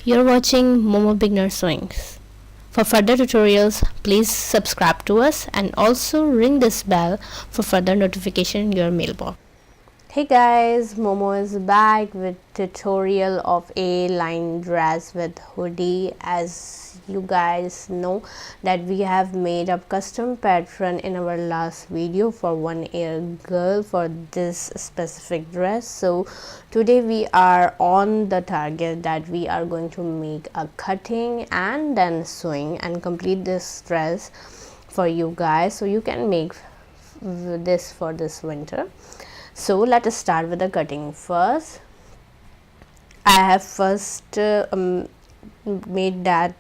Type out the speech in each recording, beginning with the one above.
You're watching Momo Beginner Sewing. For further tutorials, please subscribe to us and also ring this bell for further notification in your mailbox. Hey guys, Momo is back with tutorial of a line dress with hoodie. As you guys know that we have made a custom pattern in our last video for 1 year girl for this specific dress. So today we are on the target that we are going to make a cutting and then sewing and complete this dress for you guys so you can make this for this winter. So let us start with the cutting first. I have first made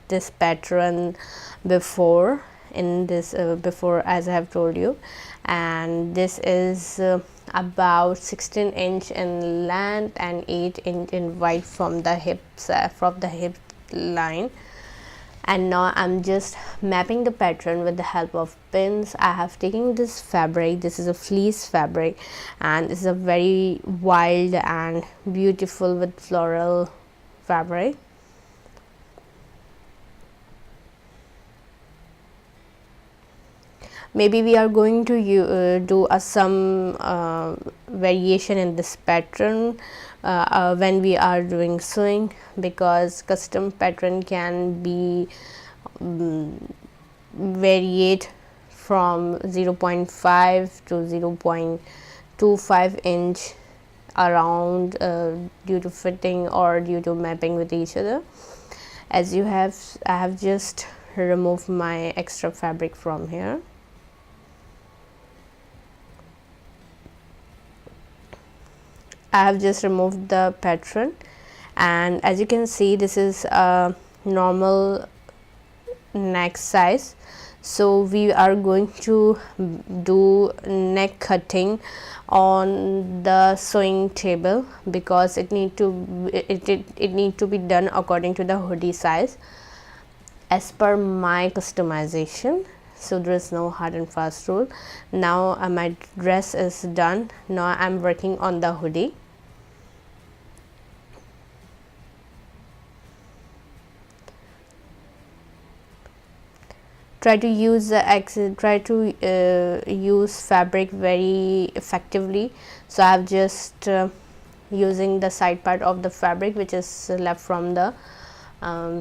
this pattern before in this before, as I have told you, and this is about 16 inch in length and 8 inch in width from the hip line. And now I'm just mapping the pattern with the help of pins. I have taken this fabric. This is a fleece fabric and this is a very wild and beautiful with floral fabric. Maybe we are going to do some variation in this pattern when we are doing sewing, because custom pattern can be varied from 0.5 to 0.25 inch around due to fitting or due to mapping with each other. As you have, I have just removed my extra fabric from here. I have just removed the pattern, and as you can see, this is a normal neck size. So we are going to do neck cutting on the sewing table because it need to be done according to the hoodie size as per my customization. So there is no hard and fast rule. Now my dress is done. Now I'm working on the hoodie. Try to use use fabric very effectively. So I have just using the side part of the fabric which is left from the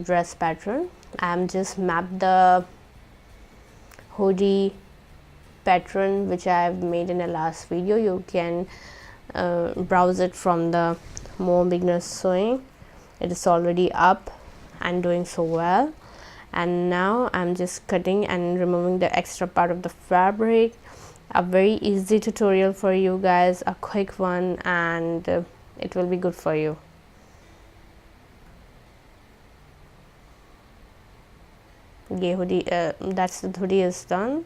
dress pattern. I am just mapped the hoodie pattern which I have made in the last video. You can browse it from the Momo Beginner Sewing. It is already up and doing so well. And now I'm just cutting and removing the extra part of the fabric. A very easy tutorial for you guys, a quick one, and it will be good for you. Yeah, hoodie, that's the hoodie is done.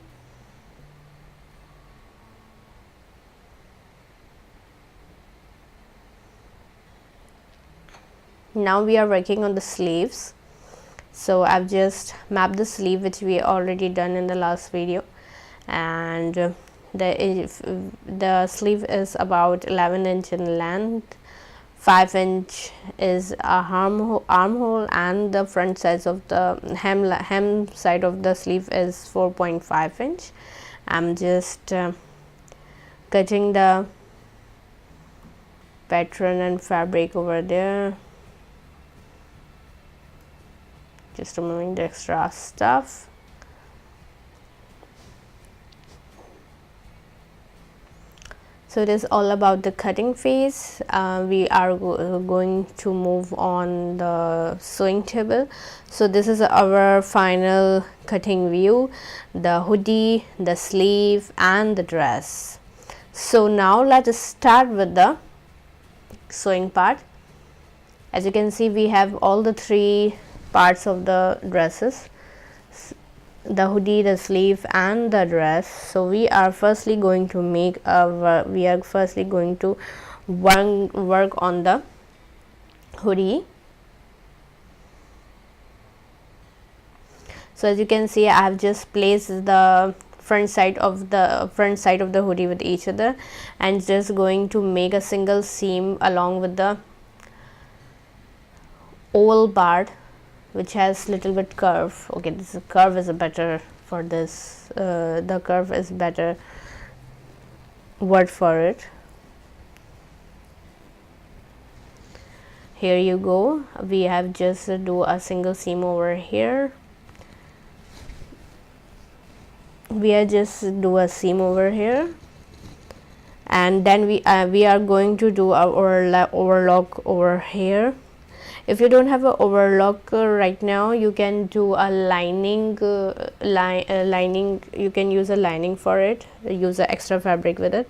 Now we are working on the sleeves. So I've just mapped the sleeve which we already done in the last video, and the sleeve is about 11 inch in length, 5 inch is a armhole, and the front size of the hem side of the sleeve is 4.5 inch. I'm just cutting the pattern and fabric over there, just removing the extra stuff. So it is all about the cutting phase. We are going to move on the sewing table. So this is our final cutting view: the hoodie, the sleeve, and the dress. So now let us start with the sewing part. As you can see, we have all the three parts of the dresses: the hoodie, the sleeve, and the dress. So we are firstly going to work on the hoodie. So as you can see, I have just placed the front side of the hoodie with each other and just going to make a single seam along with the oval part which has little bit curve. Okay, this curve is a better for this, the curve is better word for it. Here you go, we have just do a single seam over here. We are just do a seam over here, and then we are going to do our overlock over here. If you don't have an overlock right now, you can do a lining, lining. You can use a lining for it, use an extra fabric with it.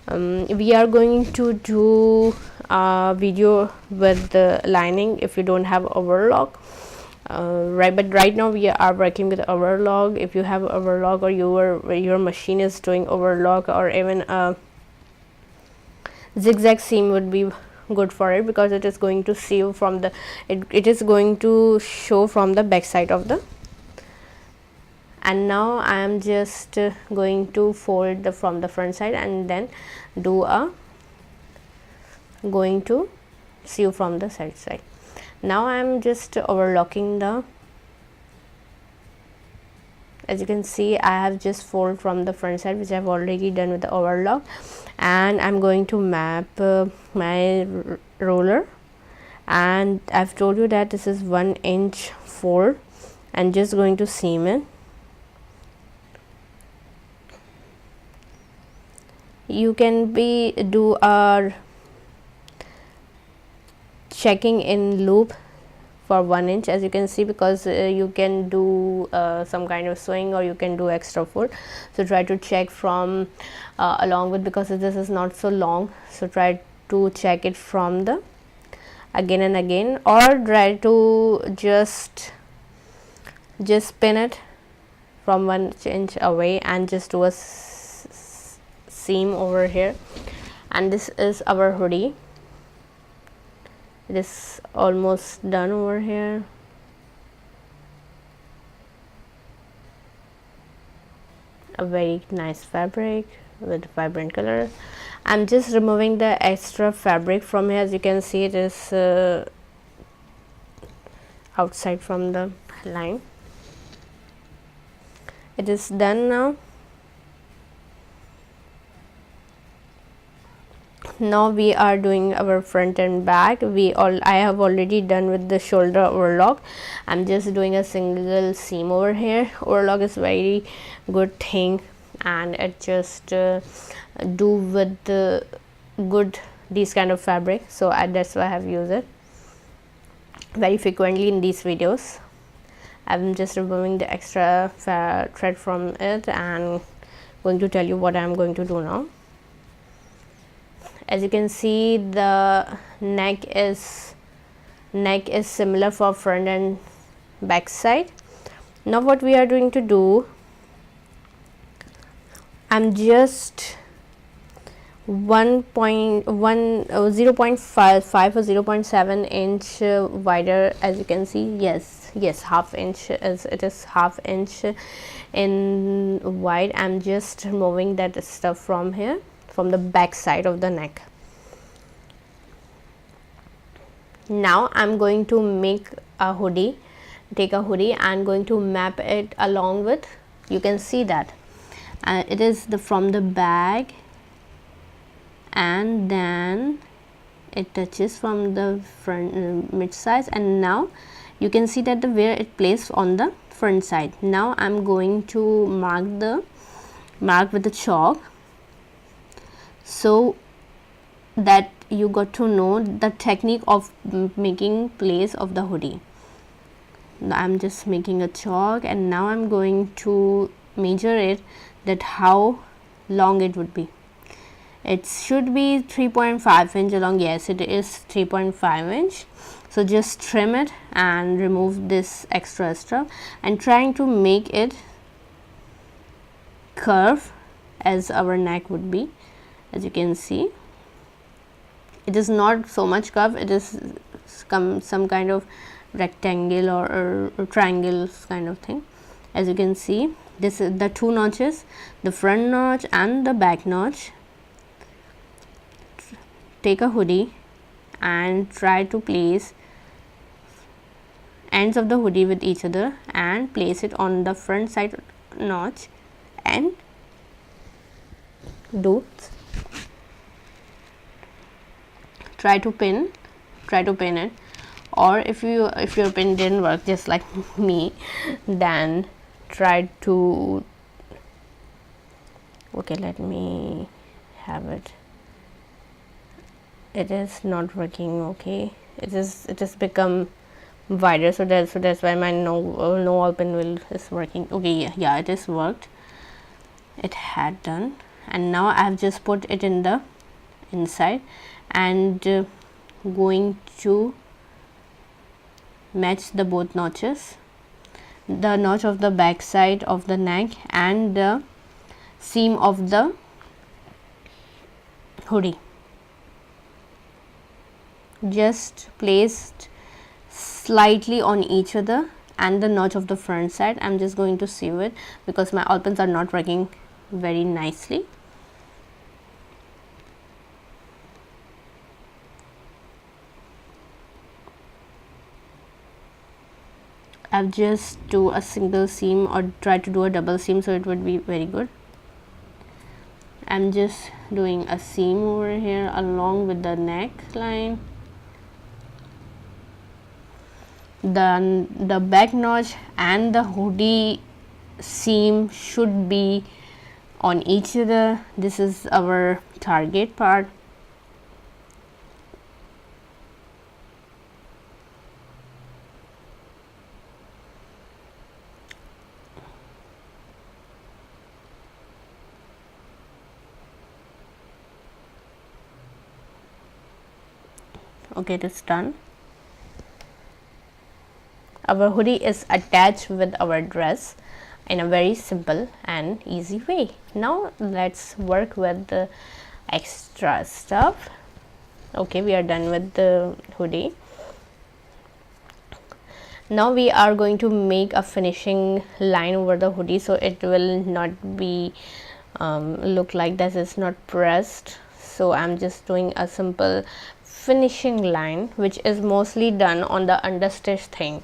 We are going to do a video with the lining if you don't have overlock, right? But right now we are working with overlock. If you have overlock, or your machine is doing overlock, or even a zigzag seam would be good for it, because it is going to sew from the it is going to show from the back side of the. And now I am just going to fold from the front side, and then do a going to sew from the side. Now I am just overlocking the, as you can see, I have just fold from the front side, which I have already done with the overlock, and I'm going to map my roller, and I've told you that this is 1 inch fold, and just going to seam it. You can do a checking in loop for 1 inch, as you can see, because you can do some kind of sewing, or you can do extra fold. So try to check from along with, because this is not so long, so try to check it from the again and again, or try to just pin it from 1 inch away and just do a seam over here. And this is our hoodie. It is almost done over here. A very nice fabric with vibrant color. I'm just removing the extra fabric from here. As you can see, it is outside from the line. It is done now. Now we are doing our front and back. I have already done with the shoulder overlock. I'm just doing a single seam over here. Overlock is very good thing, and it just do with the good these kind of fabric, so that's why I have used it very frequently in these videos. I'm just removing the extra thread from it and going to tell you what I'm going to do now. As you can see, the neck is similar for front and back side. Now what we are going to do, I'm just 0.5 or 0.7 inch wider. As you can see, yes, half inch, as it is half inch in wide. I'm just removing that stuff from here, from the back side of the neck. Now I'm going to make a hoodie, take a hoodie and going to map it along with, you can see that it is from the back, and then it touches from the front mid size, and now you can see that where it placed on the front side. Now I'm going to mark with the chalk, so that you got to know the technique of making place of the hoodie. I'm just making a chalk, and now I'm going to measure it, that how long it would be. It should be 3.5 inch long. Yes, it is 3.5 inch. So just trim it and remove this extra stuff, and trying to make it curve as our neck would be. As you can see, it is not so much curve, it is some kind of rectangle or triangle kind of thing. As you can see, this is the two notches, the front notch and the back notch. Take a hoodie and try to place ends of the hoodie with each other and place it on the front side notch and do try to pin it, or if your pin didn't work just like me, then try to, okay, let me have it. It is not working. Okay, it is become wider, so that's why my no all pin will is working. Okay, yeah, it is worked, it had done. And now I have just put it in the inside and going to match the both notches, the notch of the back side of the neck and the seam of the hoodie. Just placed slightly on each other and the notch of the front side. I'm just going to sew it because my all pins are not working very nicely. I've just do a single seam or try to do a double seam, so it would be very good. I'm just doing a seam over here along with the neckline. The back notch and the hoodie seam should be on each other. This is our target part. Okay, it is done. Our hoodie is attached with our dress in a very simple and easy way. Now let's work with the extra stuff. Okay, we are done with the hoodie. Now we are going to make a finishing line over the hoodie, so it will not be look like this is not pressed. So I'm just doing a simple finishing line, which is mostly done on the understitch thing.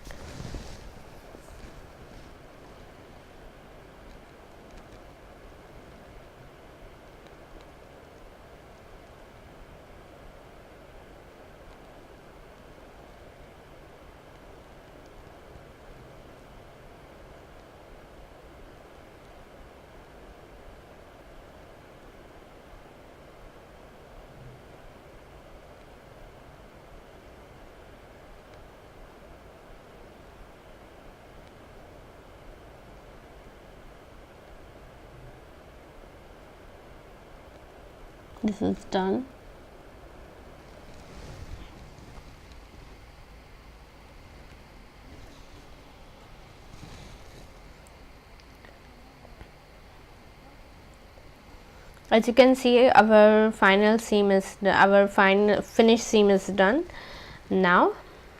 This is done. As you can see, our final seam is finished seam is done. Now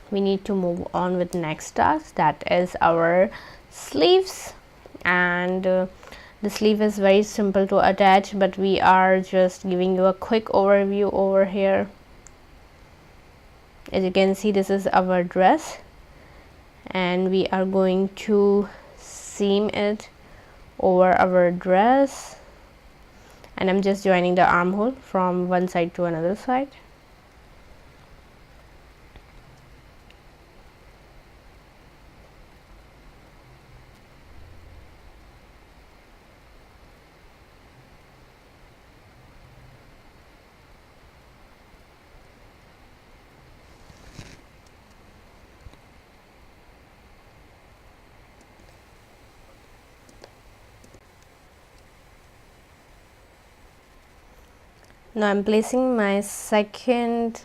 we need to move on with next task, that is our sleeves. And the sleeve is very simple to attach, but we are just giving you a quick overview over here. As you can see, this is our dress and we are going to seam it over our dress, and I'm just joining the armhole from one side to another side. Now I'm placing my second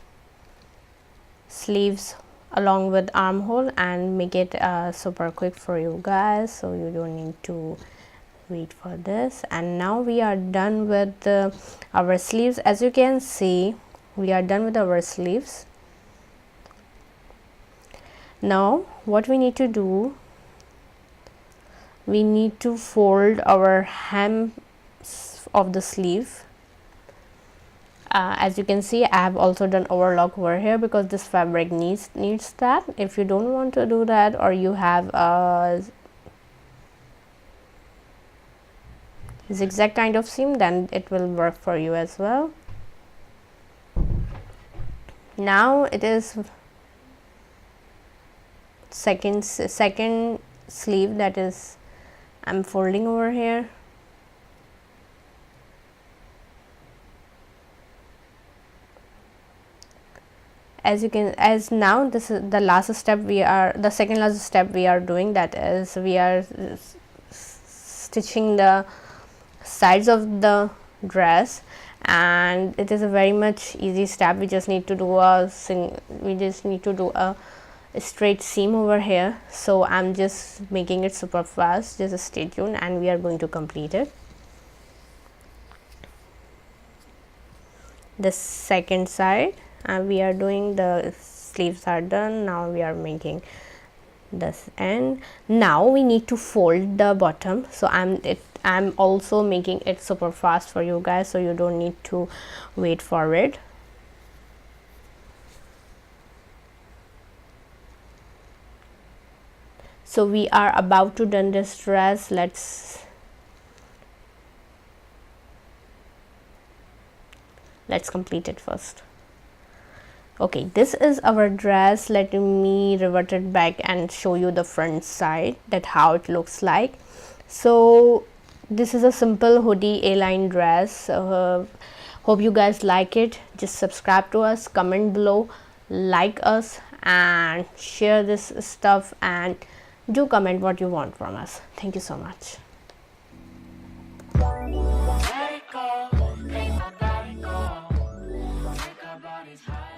sleeves along with armhole and make it super quick for you guys, so you don't need to wait for this. And now we are done with our sleeves. As you can see, we are done with our sleeves. Now what we need to do, we need to fold our hem of the sleeve As you can see, I have also done overlock over here because this fabric needs that. If you don't want to do that, or you have a zigzag kind of seam, then it will work for you as well. Now it is second sleeve that is I'm folding over here. As now this is the last step, the second last step we are doing, that is we are stitching the sides of the dress, and it is a very much easy step. We just need to do a straight seam over here. So I'm just making it super fast. Just stay tuned and we are going to complete it. The second side, we are doing, the sleeves are done. Now we are making this end. Now we need to fold the bottom. So I'm also making it super fast for you guys, so you don't need to wait for it. So we are about to done this dress. Let's complete it first. Okay, this is our dress. Let me revert it back and show you the front side, that how it looks like. So this is a simple hoodie A-line dress. Hope you guys like it. Just subscribe to us, comment below, like us, and share this stuff, and do comment what you want from us. Thank you so much. Let it go, make my body go, make our bodies high.